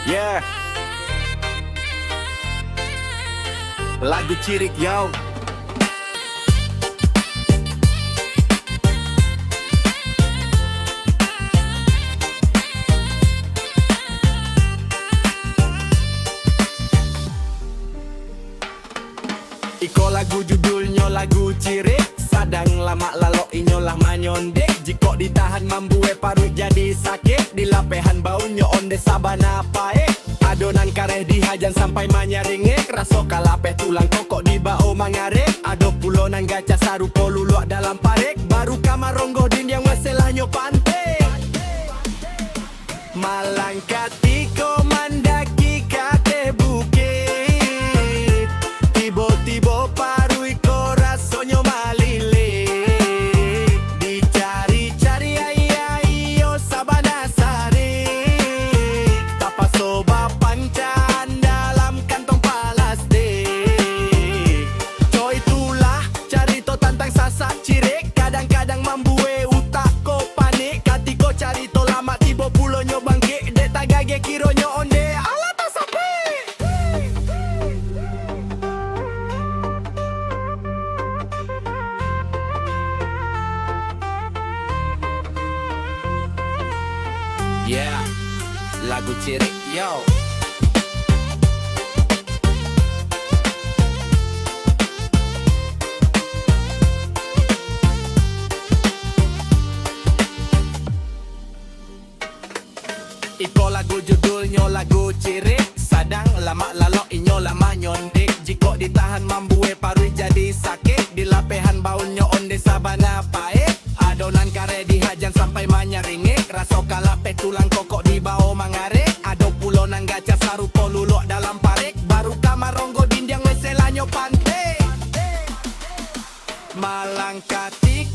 Yeah, lagu cirik yo. Iko lagu judulnya lagu cirik, sadang lama lalo inyolah manyondek. Jika ditahan mambue paru jadi sakit, dilapehan baunya onde sabana paek. Adonan kareh dihajan sampai manyaringek, raso kalapeh tulang kokok di bau mangarek. Ado pulonan gaca sarupo luluak dalam parek, baru kamar ronggo din yang masalahnya pante. Malangkati ko mandaki kate bukit, tiba-tiba paru iko rasonyo malili. Dicari-cari ayo sabana sari, tapasoba pancan dalam kantong plastik. Coy itulah carito tentang sasak cirik, kadang-kadang mambue utak ko panik. Katiko carito lama tiba pulonyo bangkit, dek tagage kironyo onde alata sapi. Yeah, lagu cirik yo. Iko lagu judulnya lagu cirik, sadang lama lalo inyolah manyondik. Jika ditahan mambue paru jadi sakit, dilapehan baunya onde sabana paek. Adonan kare dihajan sampai manyaringek, raso kalapeh tulang kokok di bau mangarek. Ado pulonan gaca sarupo luluak dalam parek, baru kamar ronggo dindang weselanyo pante. Malangkati